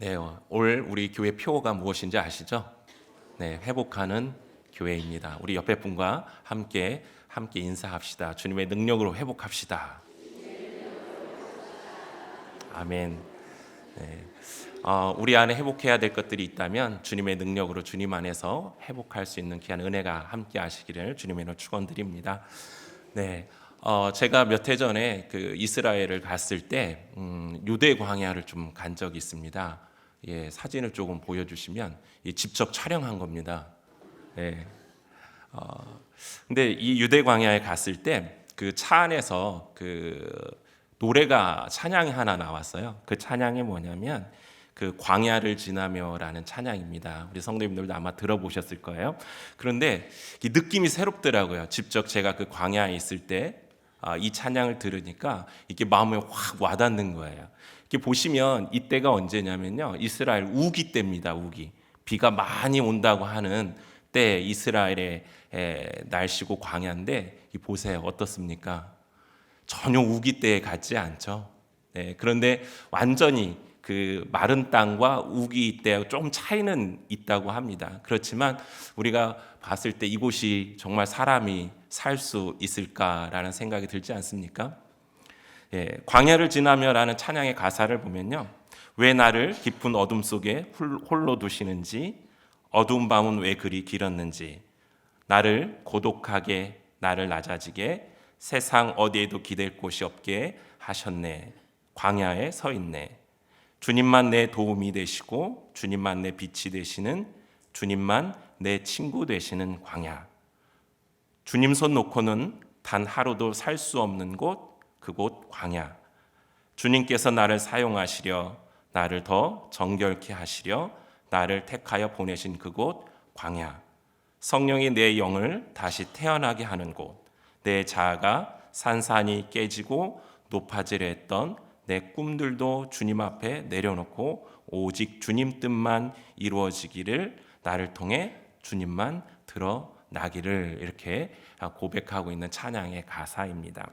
네, 올 우리 교회 표어가 무엇인지 아시죠? 네, 회복하는 교회입니다. 우리 옆에 분과 함께 인사합시다. 주님의 능력으로 회복합시다. 아멘. 네. 우리 안에 회복해야 될 것들이 있다면 주님의 능력으로 주님 안에서 회복할 수 있는 귀한 은혜가 함께 하시기를 주님의 이름으로 축원드립니다. 네. 제가 몇 해 전에 그 이스라엘을 갔을 때 유대 광야를 좀 간 적이 있습니다. 예, 사진을 조금 보여주시면 직접 촬영한 겁니다. 예. 근데 이 유대 광야에 갔을 때 그 차 안에서 그 노래가 찬양이 하나 나왔어요. 그 찬양이 뭐냐면 그 광야를 지나며라는 찬양입니다. 우리 성도님들도 아마 들어보셨을 거예요. 그런데 이 느낌이 새롭더라고요. 직접 제가 그 광야에 있을 때 이 찬양을 들으니까 이게 마음에 확 와닿는 거예요. 이렇게 보시면 이때가 언제냐면요, 이스라엘 우기 때입니다. 우기, 비가 많이 온다고 하는 때 이스라엘의 날씨고 광야인데 이 보세요, 어떻습니까? 전혀 우기 때에 같지 않죠. 네, 그런데 완전히 그 마른 땅과 우기 때 좀 차이는 있다고 합니다. 그렇지만 우리가 봤을 때 이곳이 정말 사람이 살 수 있을까라는 생각이 들지 않습니까? 예, 광야를 지나며라는 찬양의 가사를 보면요, 왜 나를 깊은 어둠 속에 홀로 두시는지, 어두운 밤은 왜 그리 길었는지, 나를 고독하게 나를 낮아지게 세상 어디에도 기댈 곳이 없게 하셨네. 광야에 서 있네. 주님만 내 도움이 되시고 주님만 내 빛이 되시는, 주님만 내 친구 되시는 광야. 주님 손 놓고는 단 하루도 살 수 없는 곳, 그곳 광야. 주님께서 나를 사용하시려, 나를 더 정결케 하시려 나를 택하여 보내신 그곳 광야. 성령이 내 영을 다시 태어나게 하는 곳, 내 자아가 산산이 깨지고 높아지려 했던 내 꿈들도 주님 앞에 내려놓고 오직 주님 뜻만 이루어지기를, 나를 통해 주님만 드러나기를, 이렇게 고백하고 있는 찬양의 가사입니다.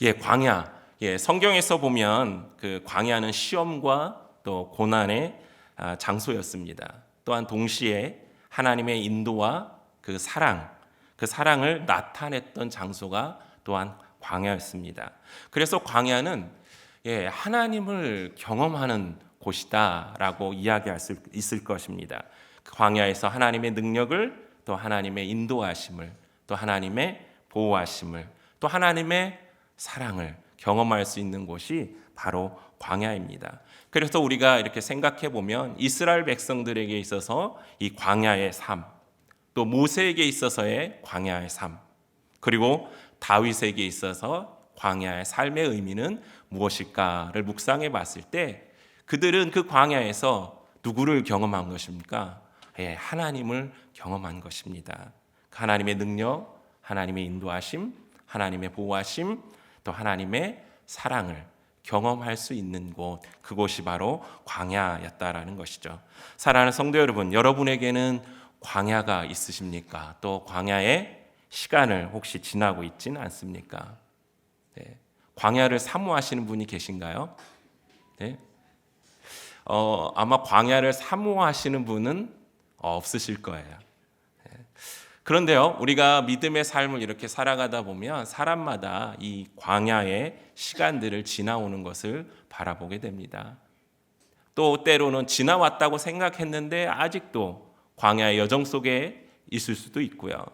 예, 광야. 예, 성경에서 보면 그 광야는 시험과 또 고난의 장소였습니다. 또한 동시에 하나님의 인도와 그 사랑을 나타냈던 장소가 또한 광야였습니다. 그래서 광야는 하나님을 경험하는 곳이다라고 이야기할 수 있을 것입니다. 그 광야에서 하나님의 능력을, 또 하나님의 인도하심을, 또 하나님의 보호하심을, 또 하나님의 사랑을 경험할 수 있는 곳이 바로 광야입니다. 그래서 우리가 이렇게 생각해 보면 이스라엘 백성들에게 있어서 이 광야의 삶, 또 모세에게 있어서의 광야의 삶, 그리고 다윗에게 있어서 광야의 삶의 의미는 무엇일까를 묵상해 봤을 때 그들은 그 광야에서 누구를 경험한 것입니까? 하나님을 경험한 것입니다. 하나님의 능력, 하나님의 인도하심, 하나님의 보호하심, 또 하나님의 사랑을 경험할 수 있는 곳, 그곳이 바로 광야였다라는 것이죠. 사랑하는 성도 여러분, 여러분에게는 광야가 있으십니까? 또 광야의 시간을 혹시 지나고 있지는 않습니까? 네. 광야를 사모하시는 분이 계신가요? 네. 아마 광야를 사모하시는 분은 없으실 거예요. 그런데요, 우리가 믿음의 삶을 이렇게 살아가다 보면 사람마다 이 광야의 시간들을 지나오는 것을 바라보게 됩니다. 또 때로는 지나왔다고 생각했는데 아직도 광야의 여정 속에 있을 수도 있고요.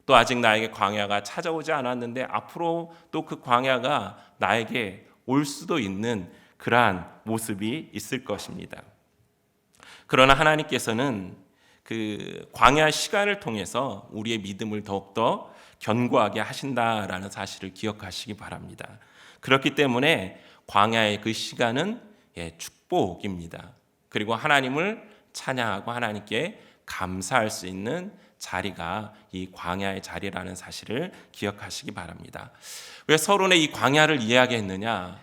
또 아직 나에게 광야가 찾아오지 않았는데 앞으로 또 그 광야가 나에게 올 수도 있는 그러한 모습이 있을 것입니다. 그러나 하나님께서는 그 광야 시간을 통해서 우리의 믿음을 더욱더 견고하게 하신다라는 사실을 기억하시기 바랍니다. 그렇기 때문에 광야의 그 시간은 축복입니다. 그리고 하나님을 찬양하고 하나님께 감사할 수 있는 자리가 이 광야의 자리라는 사실을 기억하시기 바랍니다. 왜 서론에 이 광야를 이야기했느냐?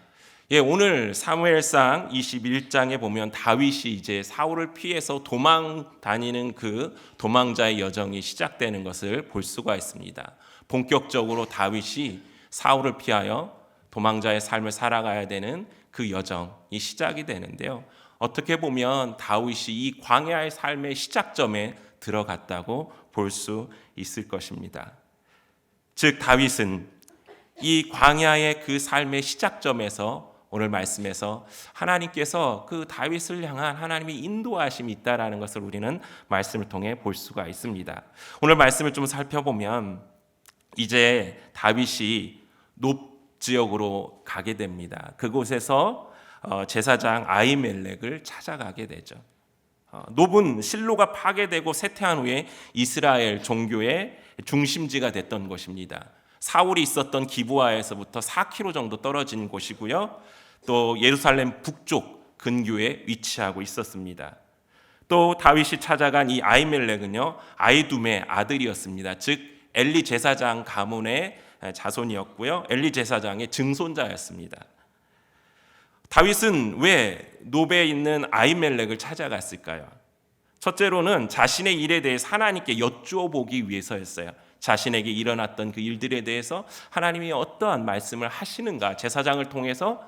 오늘 사무엘상 21장에 보면 다윗이 이제 사울을 피해서 도망 다니는 그 도망자의 여정이 시작되는 것을 볼 수가 있습니다. 본격적으로 다윗이 사울을 피하여 도망자의 삶을 살아가야 되는 그 여정이 시작이 되는데요. 어떻게 보면 다윗이 이 광야의 삶의 시작점에 들어갔다고 볼 수 있을 것입니다. 즉 다윗은 이 광야의 그 삶의 시작점에서 오늘 말씀에서 하나님께서 그 다윗을 향한 하나님의 인도하심이 있다라는 것을 우리는 말씀을 통해 볼 수가 있습니다. 오늘 말씀을 좀 살펴보면 이제 다윗이 높 지역으로 가게 됩니다. 그곳에서 제사장 아히멜렉을 찾아가게 되죠. 놉은 실로가 파괴되고 쇠퇴한 후에 이스라엘 종교의 중심지가 됐던 곳입니다. 사울이 있었던 기브아에서부터 4km 정도 떨어진 곳이고요. 또 예루살렘 북쪽 근교에 위치하고 있었습니다. 또 다윗이 찾아간 이 아히멜렉은요, 아히둠의 아들이었습니다. 즉 엘리 제사장 가문의 자손이었고요. 엘리 제사장의 증손자였습니다. 다윗은 왜 노베에 있는 아히멜렉을 찾아갔을까요? 첫째로는 자신의 일에 대해서 하나님께 여쭈어보기 위해서였어요. 자신에게 일어났던 그 일들에 대해서 하나님이 어떠한 말씀을 하시는가 제사장을 통해서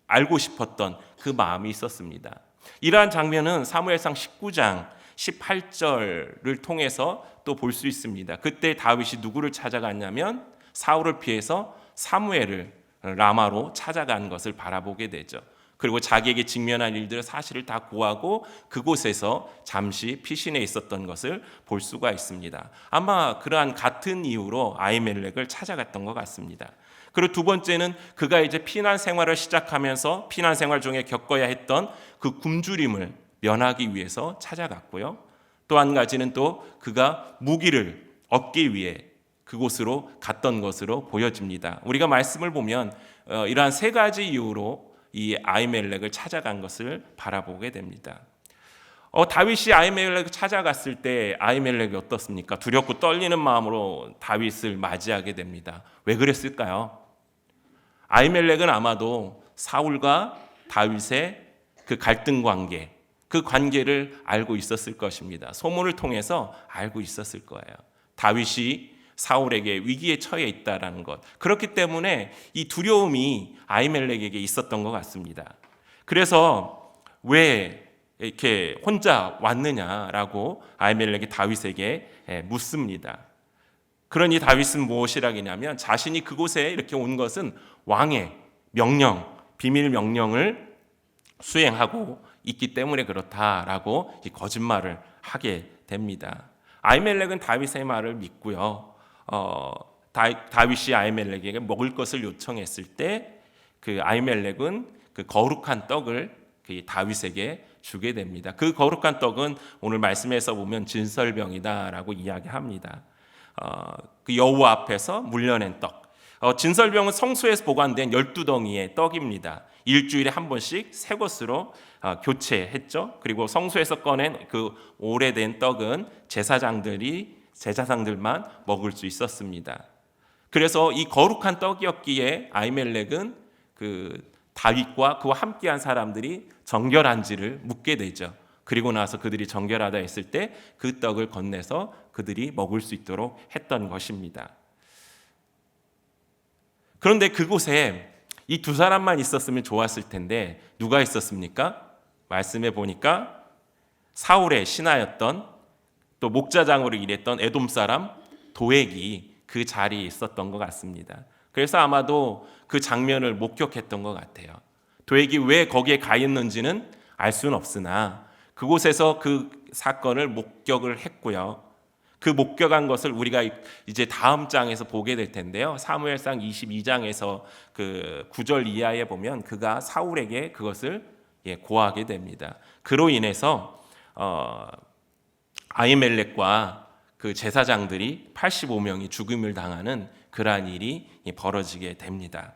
알고 싶었던 그 마음이 있었습니다. 이러한 장면은 사무엘상 19장 18절을 통해서 또 볼 수 있습니다. 그때 다윗이 누구를 찾아갔냐면 사울을 피해서 사무엘을 라마로 찾아간 것을 바라보게 되죠. 그리고 자기에게 직면한 일들을 사실을 다 고하고 그곳에서 잠시 피신해 있었던 것을 볼 수가 있습니다. 아마 그러한 같은 이유로 아히멜렉을 찾아갔던 것 같습니다. 그리고 두 번째는 그가 이제 피난 생활을 시작하면서 피난 생활 중에 겪어야 했던 그 굶주림을 면하기 위해서 찾아갔고요. 또 한 가지는 또 그가 무기를 얻기 위해 그곳으로 갔던 것으로 보여집니다. 우리가 말씀을 보면 이러한 세 가지 이유로 이 아히멜렉을 찾아간 것을 바라보게 됩니다. 다윗이 아히멜렉을 찾아갔을 때 아히멜렉이 어떻습니까? 두렵고 떨리는 마음으로 다윗을 맞이하게 됩니다. 왜 그랬을까요? 아히멜렉은 아마도 사울과 다윗의 그 갈등 관계, 그 관계를 알고 있었을 것입니다. 소문을 통해서 알고 있었을 거예요. 다윗이 사울에게 위기에 처해 있다라는 것. 그렇기 때문에 이 두려움이 아히멜렉에게 있었던 것 같습니다. 그래서 왜 이렇게 혼자 왔느냐라고 아히멜렉이 다윗에게 묻습니다. 그러니 다윗은 무엇이라기냐면 자신이 그곳에 이렇게 온 것은 왕의 명령, 비밀 명령을 수행하고 있기 때문에 그렇다라고 거짓말을 하게 됩니다. 아히멜렉은 다윗의 말을 믿고요. 다윗이 아히멜렉에게 먹을 것을 요청했을 때 그 아히멜렉은 그 거룩한 떡을 그 다윗에게 주게 됩니다. 그 거룩한 떡은 오늘 말씀에서 보면 진설병이다라고 이야기합니다. 그 여호와 앞에서 물려낸 떡. 진설병은 성소에서 보관된 12덩이의 떡입니다. 일주일에 한 번씩 새 것으로 교체했죠. 그리고 성소에서 꺼낸 그 오래된 떡은 제사장들만 먹을 수 있었습니다. 그래서 이 거룩한 떡이었기에 아히멜렉은 그 다윗과 그와 함께한 사람들이 정결한지를 묻게 되죠. 그리고 나서 그들이 정결하다 했을 때 그 떡을 건네서 그들이 먹을 수 있도록 했던 것입니다. 그런데 그곳에 이 두 사람만 있었으면 좋았을 텐데 누가 있었습니까? 말씀해 보니까 사울의 신하였던 또 목자장으로 일했던 에돔 사람 도액이 그 자리에 있었던 것 같습니다. 그래서 아마도 그 장면을 목격했던 것 같아요. 도액이 왜 거기에 가 있는지는 알 수는 없으나 그곳에서 그 사건을 목격을 했고요. 그 목격한 것을 우리가 이제 다음 장에서 보게 될 텐데요. 사무엘상 22장에서 그 9절 이하에 보면 그가 사울에게 그것을 고하게 됩니다. 그로 인해서 아히멜렉과 그 제사장들이 85명이 죽음을 당하는 그러한 일이 벌어지게 됩니다.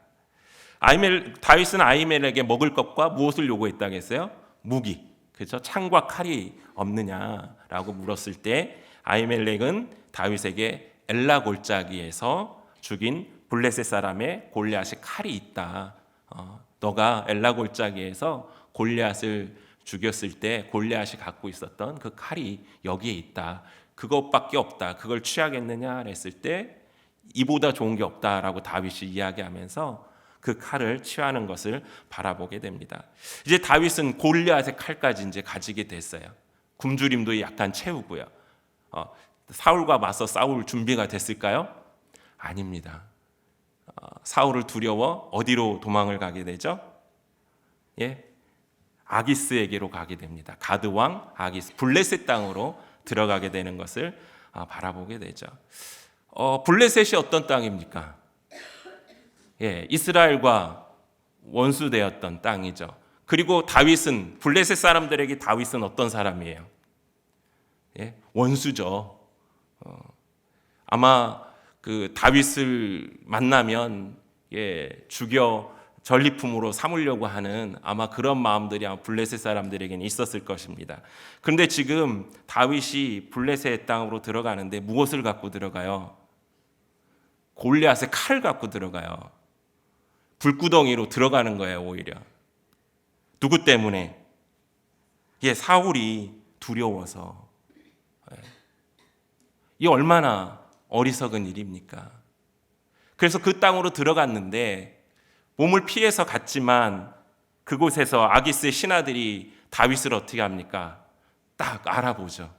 다윗은 아히멜렉에게 먹을 것과 무엇을 요구했다겠어요? 무기, 그렇죠? 창과 칼이 없느냐라고 물었을 때 아히멜렉은 다윗에게 엘라 골짜기에서 죽인 블레셋 사람의 골리앗의 칼이 있다. 너가 엘라 골짜기에서 골리앗을 죽였을 때 골리앗이 갖고 있었던 그 칼이 여기에 있다. 그것밖에 없다. 그걸 취하겠느냐 했을 때 이보다 좋은 게 없다라고 다윗이 이야기하면서 그 칼을 취하는 것을 바라보게 됩니다. 이제 다윗은 골리앗의 칼까지 이제 가지게 됐어요. 굶주림도 약간 채우고요. 사울과 맞서 싸울 준비가 됐을까요? 아닙니다. 사울을 두려워 어디로 도망을 가게 되죠? 예, 아기스에게로 가게 됩니다. 가드 왕 아기스, 블레셋 땅으로 들어가게 되는 것을 바라보게 되죠. 블레셋이 어떤 땅입니까? 예, 이스라엘과 원수되었던 땅이죠. 그리고 다윗은, 블레셋 사람들에게 다윗은 어떤 사람이에요? 예, 원수죠. 아마 그 다윗을 만나면 죽여 전리품으로 삼으려고 하는 아마 그런 마음들이 아마 블레셋 사람들에게는 있었을 것입니다. 그런데 지금 다윗이 블레셋 땅으로 들어가는데 무엇을 갖고 들어가요? 골리앗의 칼을 갖고 들어가요. 불구덩이로 들어가는 거예요, 오히려. 누구 때문에? 사울이 두려워서. 이 얼마나 어리석은 일입니까? 그래서 그 땅으로 들어갔는데 몸을 피해서 갔지만 그곳에서 아기스의 신하들이 다윗을 어떻게 합니까? 딱 알아보죠.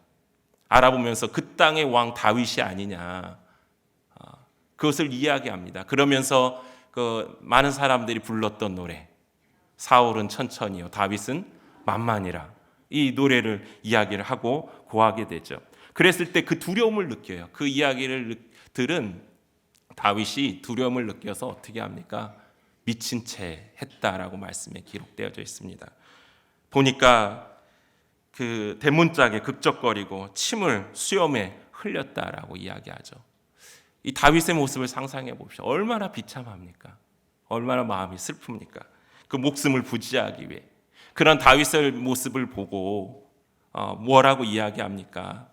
알아보면서 그 땅의 왕 다윗이 아니냐, 그것을 이야기합니다. 그러면서 그 많은 사람들이 불렀던 노래, 사울은 천천히요 다윗은 만만이라, 이 노래를 이야기를 하고 고하게 되죠. 그랬을 때 그 두려움을 느껴요. 그 이야기를 들은 다윗이 두려움을 느껴서 어떻게 합니까? 미친 채 했다라고 말씀에 기록되어져 있습니다. 보니까 그 대문짝에 극적거리고 침을 수염에 흘렸다라고 이야기하죠. 이 다윗의 모습을 상상해 봅시다. 얼마나 비참합니까? 얼마나 마음이 슬픕니까? 그 목숨을 부지하기 위해. 그런 다윗의 모습을 보고 뭐라고 이야기합니까?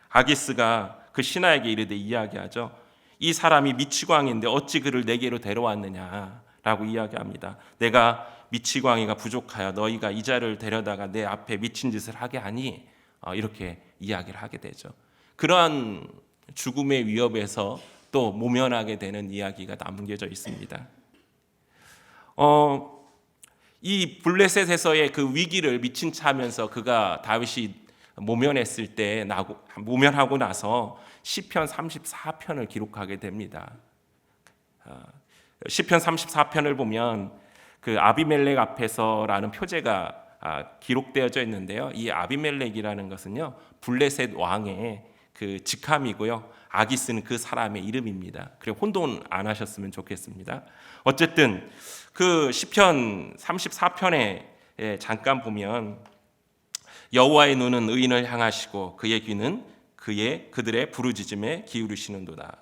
아기스가 그 신하에게 이르되 이야기하죠. 이 사람이 미치광인데 어찌 그를 내게로 데려왔느냐라고 이야기합니다. 내가 미치광이가 부족하여 너희가 이 자를 데려다가 내 앞에 미친 짓을 하게 하니, 이렇게 이야기를 하게 되죠. 그러한 죽음의 위협에서 또 모면하게 되는 이야기가 남겨져 있습니다. 이 블레셋에서의 그 위기를 미친 차 하면서 그가 다윗이 모면했을 때 모면하고 나서 시편 34편을 기록하게 됩니다. 시편 34편을 보면 그 아비멜렉 앞에서라는 표제가 기록되어져 있는데요. 이 아비멜렉이라는 것은요, 블레셋 왕의 그 직함이고요. 아기스는 그 사람의 이름입니다. 그래 혼돈 안 하셨으면 좋겠습니다. 어쨌든 그 시편 34편에 잠깐 보면 여호와의 눈은 의인을 향하시고 그의 귀는 그들의 부르짖음에 기울이시는도다.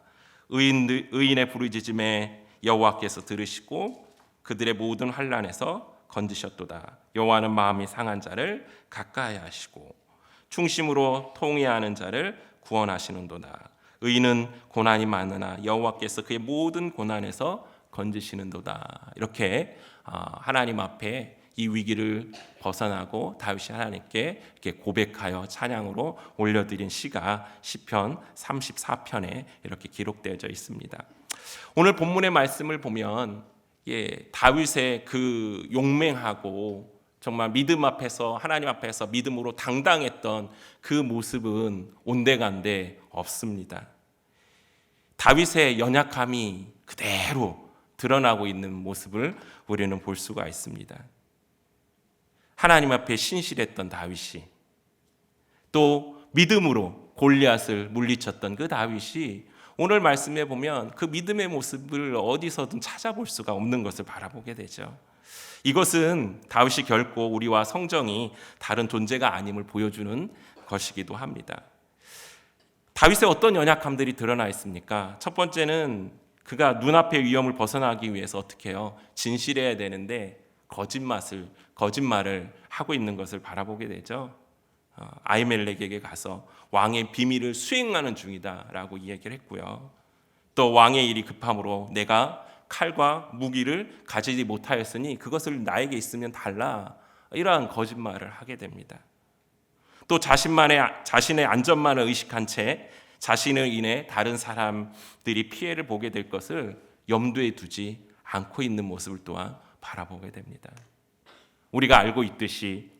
의인의 부르짖음에 여호와께서 들으시고 그들의 모든 환난에서 건지셨도다. 여호와는 마음이 상한 자를 가까이 하시고 충심으로 통회하는 자를 구원하시는도다. 의인은 고난이 많으나 여호와께서 그의 모든 고난에서 건지시는도다. 이렇게 하나님 앞에 이 위기를 벗어나고 다윗이 하나님께 이렇게 고백하여 찬양으로 올려드린 시가 시편 34편에 이렇게 기록되어져 있습니다. 오늘 본문의 말씀을 보면 다윗의 그 용맹하고 정말 믿음 앞에서, 하나님 앞에서 믿음으로 당당했던 그 모습은 온데간데 없습니다. 다윗의 연약함이 그대로 드러나고 있는 모습을 우리는 볼 수가 있습니다. 하나님 앞에 신실했던 다윗이, 또 믿음으로 골리앗을 물리쳤던 그 다윗이 오늘 말씀에 보면 그 믿음의 모습을 어디서든 찾아볼 수가 없는 것을 바라보게 되죠. 이것은 다윗이 결코 우리와 성정이 다른 존재가 아님을 보여주는 것이기도 합니다. 다윗의 어떤 연약함들이 드러나 있습니까? 첫 번째는 그가 눈앞의 위험을 벗어나기 위해서 어떻게 해요? 진실해야 되는데 거짓말을 하고 있는 것을 바라보게 되죠. 아히멜렉에게 가서 왕의 비밀을 수행하는 중이다라고 이야기를 했고요. 또 왕의 일이 급함으로 내가 칼과 무기를 가지지 못하였으니 그것을 나에게 있으면 달라, 이러한 거짓말을 하게 됩니다. 또 자신의 안전만을 의식한 채 자신을 인해 다른 사람들이 피해를 보게 될 것을 염두에 두지 않고 있는 모습을 또한 바라보게 됩니다. 우리가 알고 있듯이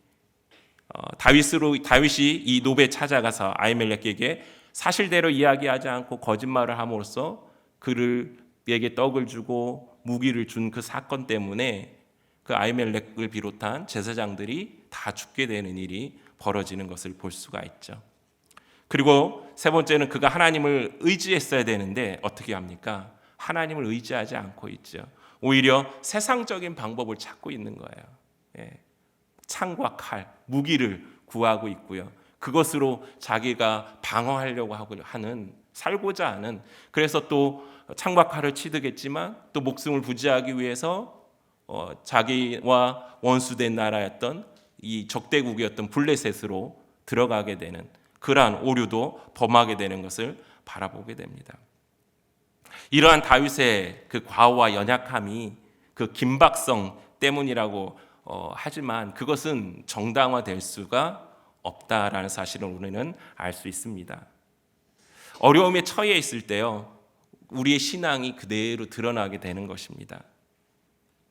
다윗이 이 노베 찾아가서 아히멜렉에게 사실대로 이야기하지 않고 거짓말을 함으로써 그에게 떡을 주고 무기를 준 그 사건 때문에 그 아히멜렉을 비롯한 제사장들이 다 죽게 되는 일이 벌어지는 것을 볼 수가 있죠. 그리고 세 번째는 그가 하나님을 의지했어야 되는데 어떻게 합니까? 하나님을 의지하지 않고 있죠. 오히려 세상적인 방법을 찾고 있는 거예요. 창과 칼, 무기를 구하고 있고요. 그것으로 자기가 방어하려고 하는, 살고자 하는, 그래서 또 창과 칼을 치르겠지만 또 목숨을 부지하기 위해서 자기와 원수된 나라였던 이 적대국이었던 블레셋으로 들어가게 되는 그러한 오류도 범하게 되는 것을 바라보게 됩니다. 이러한 다윗의 그 과오와 연약함이 그 긴박성 때문이라고 하지만 그것은 정당화될 수가 없다라는 사실을 우리는 알 수 있습니다. 어려움에 처해 있을 때요, 우리의 신앙이 그대로 드러나게 되는 것입니다.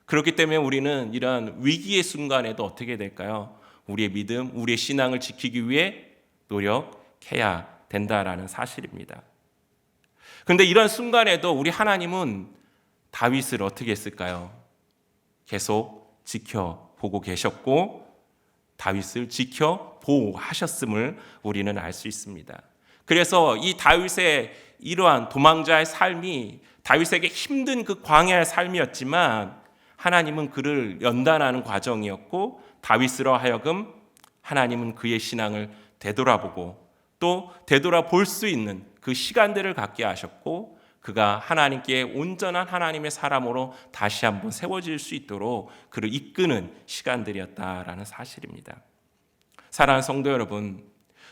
그렇기 때문에 우리는 이러한 위기의 순간에도 어떻게 될까요? 우리의 믿음, 우리의 신앙을 지키기 위해 노력해야 된다라는 사실입니다. 그런데 이런 순간에도 우리 하나님은 다윗을 어떻게 했을까요? 계속 지켜보고 계셨고 다윗을 지켜 보호하셨음을 우리는 알 수 있습니다. 그래서 이 다윗의 이러한 도망자의 삶이 다윗에게 힘든 그 광야의 삶이었지만 하나님은 그를 연단하는 과정이었고 다윗으로 하여금 하나님은 그의 신앙을 되돌아보고 또 되돌아볼 수 있는 그 시간들을 갖게 하셨고 그가 하나님께 온전한 하나님의 사람으로 다시 한번 세워질 수 있도록 그를 이끄는 시간들이었다라는 사실입니다. 사랑하는 성도 여러분,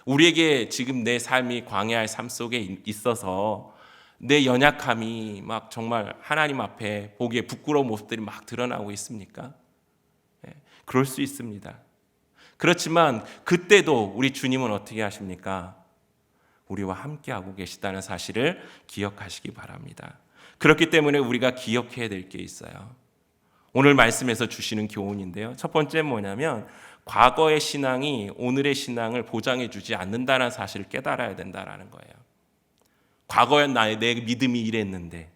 우리에게 지금 내 삶이 광야의 삶 속에 있어서 내 연약함이 막 정말 하나님 앞에 보기에 부끄러운 모습들이 막 드러나고 있습니까? 그럴 수 있습니다. 그렇지만 그때도 우리 주님은 어떻게 하십니까? 우리와 함께하고 계시다는 사실을 기억하시기 바랍니다. 그렇기 때문에 우리가 기억해야 될 게 있어요. 오늘 말씀에서 주시는 교훈인데요. 첫 번째 뭐냐면 과거의 신앙이 오늘의 신앙을 보장해 주지 않는다는 사실을 깨달아야 된다는 거예요. 과거에 내 믿음이 이랬는데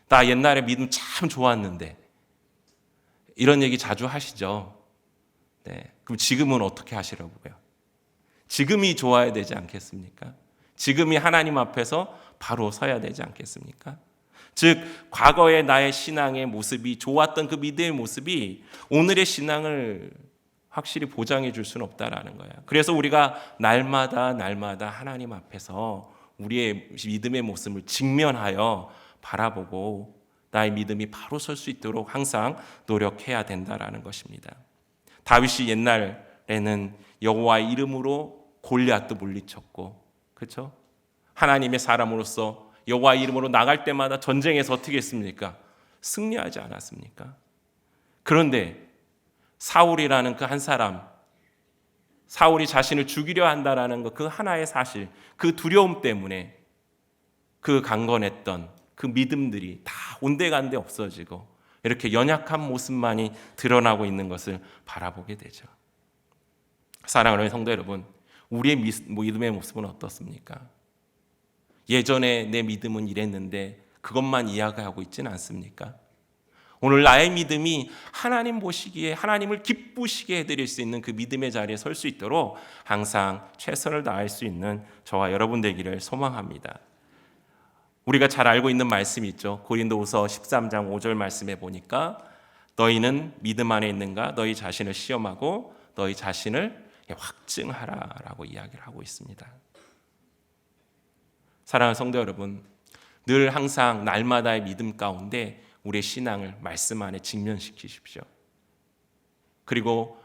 나 옛날에 믿음 참 좋았는데 이런 얘기 자주 하시죠. 네. 그럼 지금은 어떻게 하시라고요? 지금이 좋아야 되지 않겠습니까? 지금이 하나님 앞에서 바로 서야 되지 않겠습니까? 즉 과거의 나의 신앙의 모습이 좋았던 그 믿음의 모습이 오늘의 신앙을 확실히 보장해 줄 수는 없다라는 거예요. 그래서 우리가 날마다 하나님 앞에서 우리의 믿음의 모습을 직면하여 바라보고 나의 믿음이 바로 설 수 있도록 항상 노력해야 된다라는 것입니다. 다윗이 옛날에는 여호와의 이름으로 골리앗도 물리쳤고, 그렇죠? 하나님의 사람으로서 여호와의 이름으로 나갈 때마다 전쟁에서 어떻게 했습니까? 승리하지 않았습니까? 그런데 사울이라는 그 한 사람, 사울이 자신을 죽이려 한다라는 것, 그 하나의 사실, 그 두려움 때문에 그 강건했던 그 믿음들이 다 온데간데 없어지고 이렇게 연약한 모습만이 드러나고 있는 것을 바라보게 되죠. 사랑하는 성도 여러분, 우리의 믿음의 모습은 어떻습니까? 예전에 내 믿음은 이랬는데 그것만 이야기하고 있지는 않습니까? 오늘 나의 믿음이 하나님 보시기에 하나님을 기쁘시게 해드릴 수 있는 그 믿음의 자리에 설 수 있도록 항상 최선을 다할 수 있는 저와 여러분 되기를 소망합니다. 우리가 잘 알고 있는 말씀이 있죠. 고린도후서 13장 5절 말씀에 보니까 너희는 믿음 안에 있는가? 너희 자신을 시험하고 너희 자신을 확증하라라고 이야기를 하고 있습니다. 사랑하는 성도 여러분, 늘 항상 날마다의 믿음 가운데 우리의 신앙을 말씀 안에 직면시키십시오. 그리고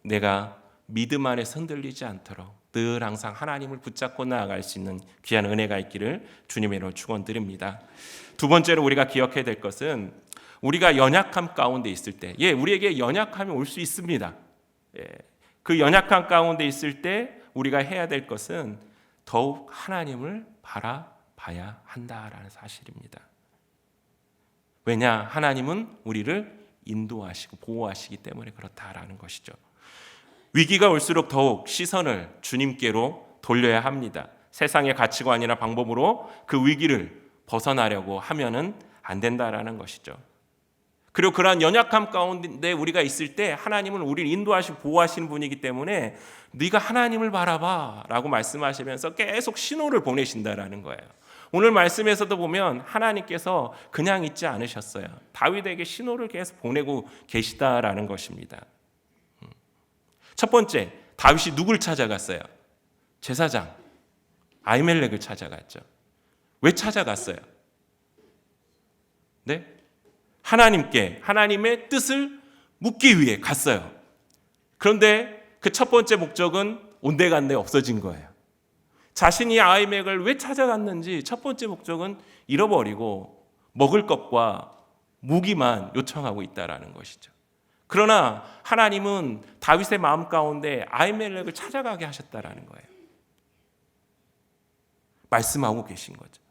내가 믿음 안에 흔들리지 않도록 늘 항상 하나님을 붙잡고 나아갈 수 있는 귀한 은혜가 있기를 주님의 이름으로 축원드립니다. 두 번째로 우리가 기억해야 될 것은 우리가 연약함 가운데 있을 때, 우리에게 연약함이 올 수 있습니다. 그 연약함 가운데 있을 때 우리가 해야 될 것은 더욱 하나님을 바라봐야 한다라는 사실입니다. 왜냐? 하나님은 우리를 인도하시고 보호하시기 때문에 그렇다라는 것이죠. 위기가 올수록 더욱 시선을 주님께로 돌려야 합니다. 세상의 가치관이나 방법으로 그 위기를 벗어나려고 하면은 안 된다라는 것이죠. 그리고 그러한 연약함 가운데 우리가 있을 때 하나님은 우리를 인도하시고 보호하시는 분이기 때문에 네가 하나님을 바라봐 라고 말씀하시면서 계속 신호를 보내신다라는 거예요. 오늘 말씀에서도 보면 하나님께서 그냥 있지 않으셨어요. 다윗에게 신호를 계속 보내고 계시다라는 것입니다. 첫 번째, 다윗이 누굴 찾아갔어요? 제사장 아히멜렉을 찾아갔죠. 왜 찾아갔어요? 네? 하나님의 뜻을 묻기 위해 갔어요. 그런데 그 첫 번째 목적은 온데간데 없어진 거예요. 자신이 아히멜렉을 왜 찾아갔는지 첫 번째 목적은 잃어버리고 먹을 것과 무기만 요청하고 있다라는 것이죠. 그러나 하나님은 다윗의 마음 가운데 아히멜렉을 찾아가게 하셨다라는 거예요. 말씀하고 계신 거죠.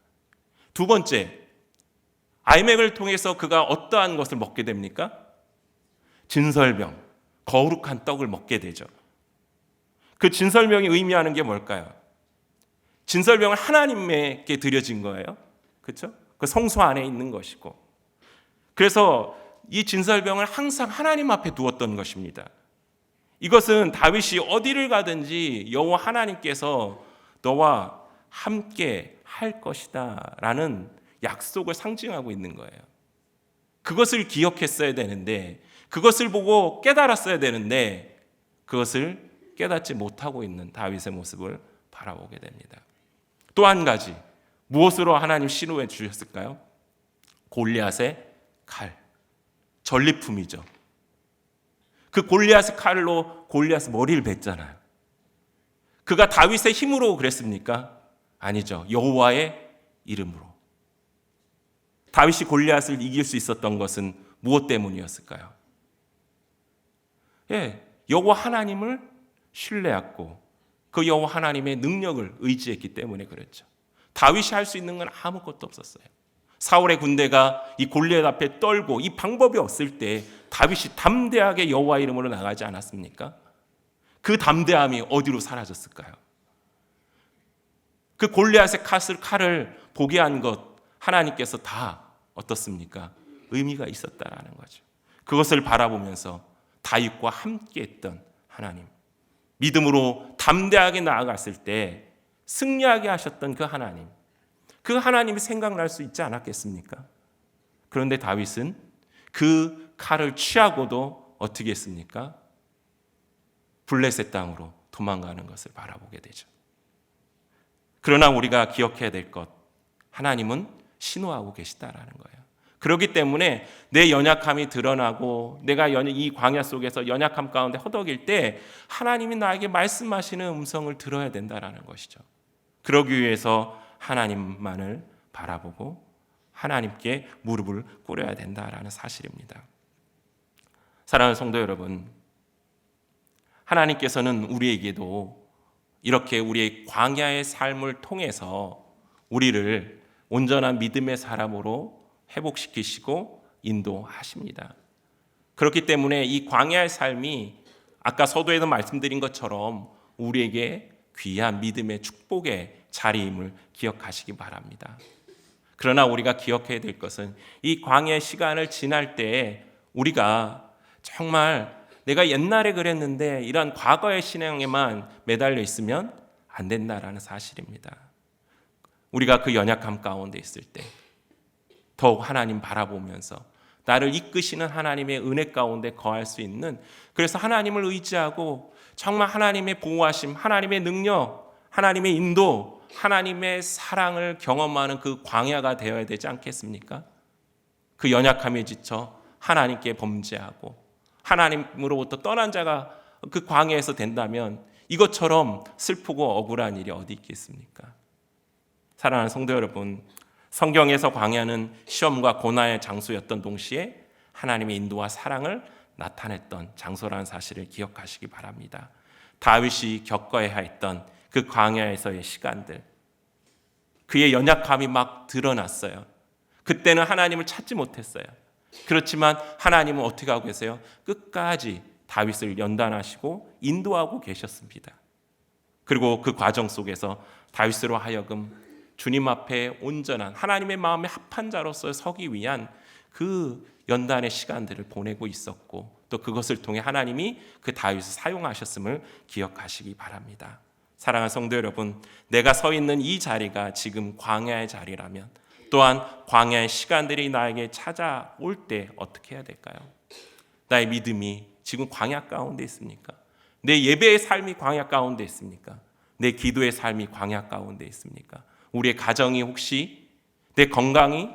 두 번째, 아히멜렉을 통해서 그가 어떠한 것을 먹게 됩니까? 진설병, 거룩한 떡을 먹게 되죠. 그 진설병이 의미하는 게 뭘까요? 진설병은 하나님께 드려진 거예요. 그렇죠? 그 성소 안에 있는 것이고. 그래서 이 진설병을 항상 하나님 앞에 두었던 것입니다. 이것은 다윗이 어디를 가든지 여호와 하나님께서 너와 함께 할 것이다 라는 약속을 상징하고 있는 거예요. 그것을 기억했어야 되는데, 그것을 보고 깨달았어야 되는데 그것을 깨닫지 못하고 있는 다윗의 모습을 바라보게 됩니다. 또 한 가지, 무엇으로 하나님 신호해 주셨을까요? 골리앗의 칼, 전리품이죠. 그 골리앗의 칼로 골리앗의 머리를 뱉잖아요. 그가 다윗의 힘으로 그랬습니까? 아니죠. 여호와의 이름으로. 다윗이 골리앗을 이길 수 있었던 것은 무엇 때문이었을까요? 여호와 하나님을 신뢰했고 그 여호와 하나님의 능력을 의지했기 때문에 그랬죠. 다윗이 할 수 있는 건 아무것도 없었어요. 사울의 군대가 이 골리앗 앞에 떨고 이 방법이 없을 때 다윗이 담대하게 여호와 이름으로 나가지 않았습니까? 그 담대함이 어디로 사라졌을까요? 그 골리앗의 칼을 보게 한 것 하나님께서 다 어떻습니까? 의미가 있었다라는 거죠. 그것을 바라보면서 다윗과 함께했던 하나님, 믿음으로 담대하게 나아갔을 때 승리하게 하셨던 그 하나님이 생각날 수 있지 않았겠습니까? 그런데 다윗은 그 칼을 취하고도 어떻게 했습니까? 블레셋 땅으로 도망가는 것을 바라보게 되죠. 그러나 우리가 기억해야 될 것, 하나님은 신호하고 계시다라는 거예요. 그렇기 때문에 내 연약함이 드러나고 내가 이 광야 속에서 연약함 가운데 허덕일 때 하나님이 나에게 말씀하시는 음성을 들어야 된다라는 것이죠. 그러기 위해서 하나님만을 바라보고 하나님께 무릎을 꿇어야 된다라는 사실입니다. 사랑하는 성도 여러분, 하나님께서는 우리에게도 이렇게 우리의 광야의 삶을 통해서 우리를 온전한 믿음의 사람으로 회복시키시고 인도하십니다. 그렇기 때문에 이 광야의 삶이 아까 서두에도 말씀드린 것처럼 우리에게 귀한 믿음의 축복의 자리임을 기억하시기 바랍니다. 그러나 우리가 기억해야 될 것은 이 광야의 시간을 지날 때 우리가 정말 내가 옛날에 그랬는데 이런 과거의 신앙에만 매달려 있으면 안 된다라는 사실입니다. 우리가 그 연약함 가운데 있을 때 더욱 하나님 바라보면서 나를 이끄시는 하나님의 은혜 가운데 거할 수 있는, 그래서 하나님을 의지하고 정말 하나님의 보호하심, 하나님의 능력, 하나님의 인도, 하나님의 사랑을 경험하는 그 광야가 되어야 되지 않겠습니까? 그 연약함에 지쳐 하나님께 범죄하고 하나님으로부터 떠난 자가 그 광야에서 된다면 이것처럼 슬프고 억울한 일이 어디 있겠습니까? 사랑하는 성도 여러분, 성경에서 광야는 시험과 고난의 장소였던 동시에 하나님의 인도와 사랑을 나타냈던 장소라는 사실을 기억하시기 바랍니다. 다윗이 겪어야 했던 그 광야에서의 시간들, 그의 연약함이 막 드러났어요. 그때는 하나님을 찾지 못했어요. 그렇지만 하나님은 어떻게 하고 계세요? 끝까지 다윗을 연단하시고 인도하고 계셨습니다. 그리고 그 과정 속에서 다윗으로 하여금 주님 앞에 온전한 하나님의 마음에 합한 자로서 서기 위한 그 연단의 시간들을 보내고 있었고, 또 그것을 통해 하나님이 그 다윗을 사용하셨음을 기억하시기 바랍니다. 사랑하는 성도 여러분, 내가 서 있는 이 자리가 지금 광야의 자리라면, 또한 광야의 시간들이 나에게 찾아올 때 어떻게 해야 될까요? 나의 믿음이 지금 광야 가운데 있습니까? 내 예배의 삶이 광야 가운데 있습니까? 내 기도의 삶이 광야 가운데 있습니까? 우리의 가정이 혹시, 내 건강이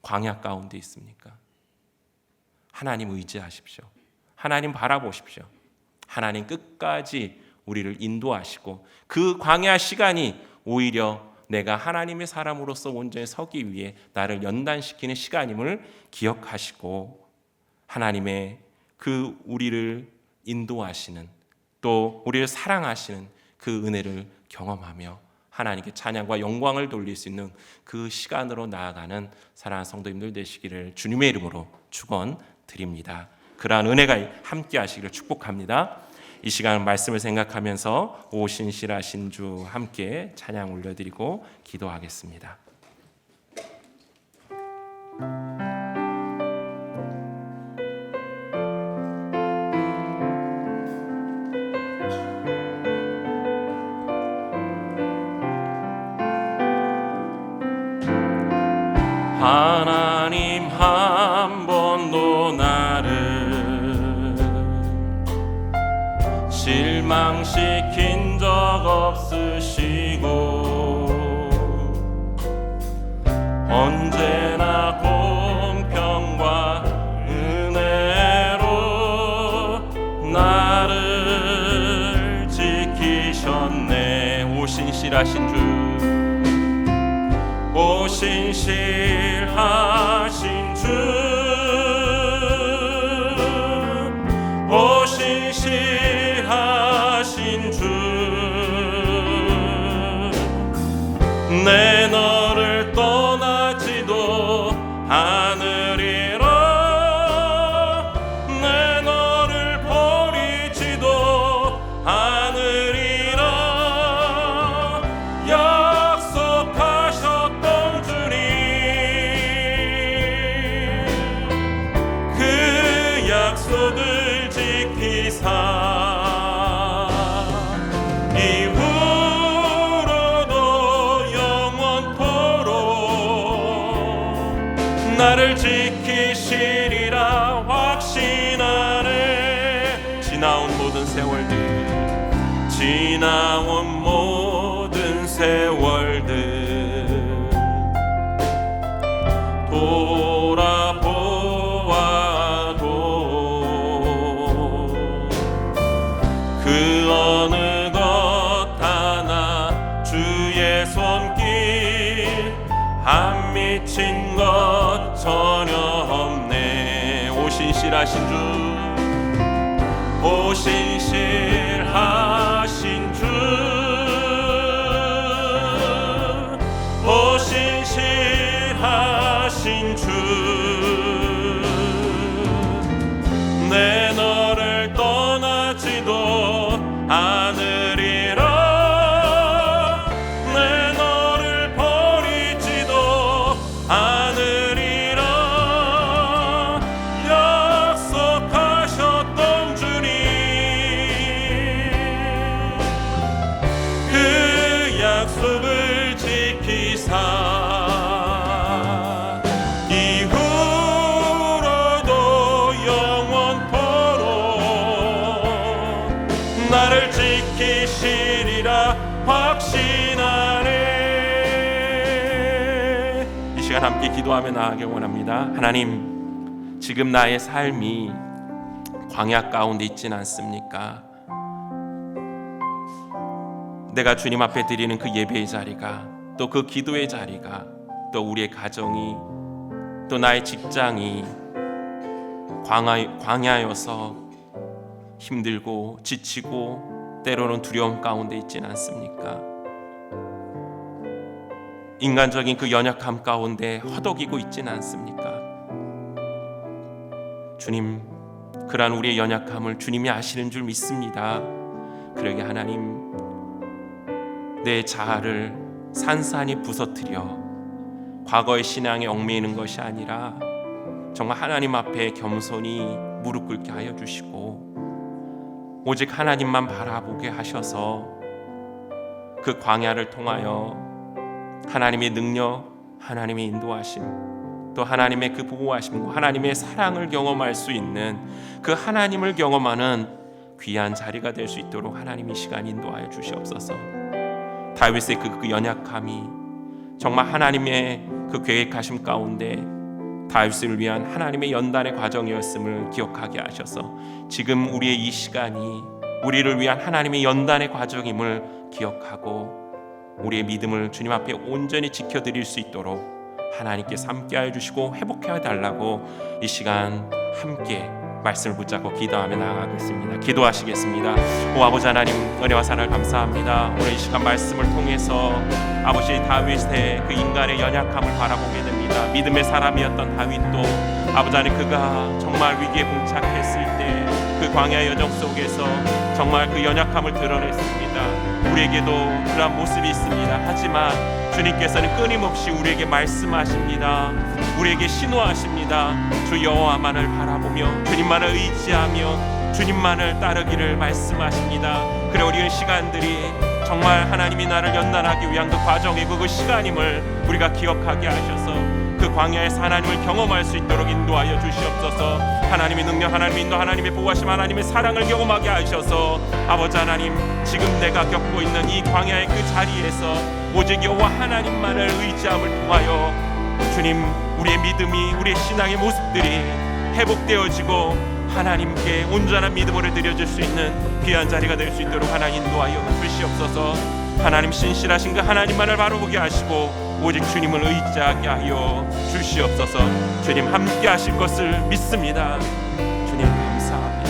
광야 가운데 있습니까? 하나님 의지하십시오. 하나님 바라보십시오. 하나님 끝까지 우리를 인도하시고, 그 광야 시간이 오히려 내가 하나님의 사람으로서 온전히 서기 위해 나를 연단시키는 시간임을 기억하시고, 하나님의 그 우리를 인도하시는, 또 우리를 사랑하시는 그 은혜를 경험하며 하나님께 찬양과 영광을 돌릴 수 있는 그 시간으로 나아가는 사랑하는 성도님들 되시기를 주님의 이름으로 축원드립니다. 그러한 은혜가 함께 하시기를 축복합니다. 이 시간 말씀을 생각하면서 오신실하신 주 함께 찬양 올려드리고 기도하겠습니다. 하나님 한 번도 나를 실망시킨 적 없으시고, 언제나 공평과 은혜로 나를 지키셨네. 오신실하신 주, 오신실하신 주, 오신실하신 주, 내 너를 떠나지도 않으리라, 내 너를 버리지도 않으리라, 약속하셨던 주님, 그 약속을 지키사 나를 지키시리라 확신하네. 지나온 모든 세월들, 지나온 모든 세월들 돌아보아도 그 어느 것 하나 주의 손길 안 미친 것 전혀 없네. 오신실하신 주, 오신실하신 주, 오신실하신 주, 내 너를 떠나지도 않으리라, 내 너를 버리지도 않으리라, 약속하셨던 주님, 그 약속을 지키사 이후로도 영원토록 나를 지키시리라 확신하네. 이 시간 함께 기도하며 나아가길 원합니다. 하나님, 지금 나의 삶이 광야 가운데 있진 않습니까? 내가 주님 앞에 드리는 그 예배의 자리가, 또 그 기도의 자리가, 또 우리의 가정이, 또 나의 직장이 광야여서 힘들고 지치고 때로는 두려움 가운데 있진 않습니까? 인간적인 그 연약함 가운데 허덕이고 있지는 않습니까? 주님, 그러한 우리의 연약함을 주님이 아시는 줄 믿습니다. 그러게 하나님, 내 자아를 산산이 부서뜨려 과거의 신앙에 얽매이는 것이 아니라 정말 하나님 앞에 겸손히 무릎 꿇게 하여 주시고 오직 하나님만 바라보게 하셔서 그 광야를 통하여 하나님의 능력, 하나님의 인도하심, 또 하나님의 그 보호하심과 하나님의 사랑을 경험할 수 있는 그 하나님을 경험하는 귀한 자리가 될 수 있도록 하나님이 시간 인도하여 주시옵소서. 다윗의 그 연약함이 정말 하나님의 그 계획하심 가운데 다윗을 위한 하나님의 연단의 과정이었음을 기억하게 하셔서 지금 우리의 이 시간이 우리를 위한 하나님의 연단의 과정임을 기억하고 우리의 믿음을 주님 앞에 온전히 지켜드릴 수 있도록 하나님께서 함께하여 주시고 회복해 달라고 이 시간 함께 말씀을 붙잡고 기도하며 나아가겠습니다. 기도하시겠습니다. 오 아버지 하나님, 은혜와 사랑을 감사합니다. 오늘 이 시간 말씀을 통해서 아버지 다윗의 그 인간의 연약함을 바라보게 됩니다. 믿음의 사람이었던 다윗도 아버지 하나님, 그가 정말 위기에 봉착했을 때 그 광야의 여정 속에서 정말 그 연약함을 드러냈습니다. 우리에게도 그런 모습이 있습니다. 하지만 주님께서는 끊임없이 우리에게 말씀하십니다. 우리에게 신호하십니다. 주 여호와만을 바라보며 주님만을 의지하며 주님만을 따르기를 말씀하십니다. 그래 우리의 시간들이 정말 하나님이 나를 연단하기 위한 그 과정이고 그 시간임을 우리가 기억하게 하셔서 그 광야에서 하나님을 경험할 수 있도록 인도하여 주시옵소서. 하나님의 능력, 하나님의 인도, 하나님의 보호하심, 하나님의 사랑을 경험하게 하셔서 아버지 하나님, 지금 내가 겪고 있는 이 광야의 그 자리에서 오직 여호와 하나님만을 의지함을 통하여 주님, 우리의 믿음이, 우리의 신앙의 모습들이 회복되어지고 하나님께 온전한 믿음으로 드려질 수 있는 귀한 자리가 될 수 있도록 하나님 인도하여 주시옵소서. 하나님 신실하신 그 하나님만을 바라보게 하시고 오직 주님을 의지하게 하여 주시옵소서. 주님 함께 하실 것을 믿습니다. 주님 감사합니다.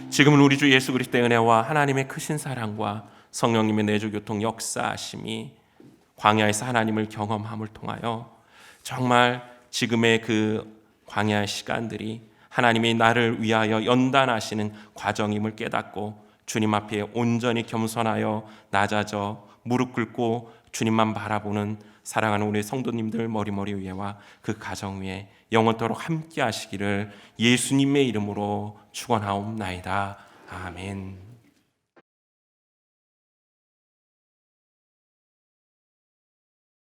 지금은 우리 주 예수 그리스도의 은혜와 하나님의 크신 사랑과 성령님의 내주교통 역사하심이 광야에서 하나님을 경험함을 통하여 정말 지금의 그 광야의 시간들이 하나님이 나를 위하여 연단하시는 과정임을 깨닫고 주님 앞에 온전히 겸손하여 낮아져 무릎 꿇고 주님만 바라보는 사랑하는 우리 성도님들 머리머리 위에와 그 가정 위에 영원토록 함께 하시기를 예수님의 이름으로 축원하옵나이다. 아멘.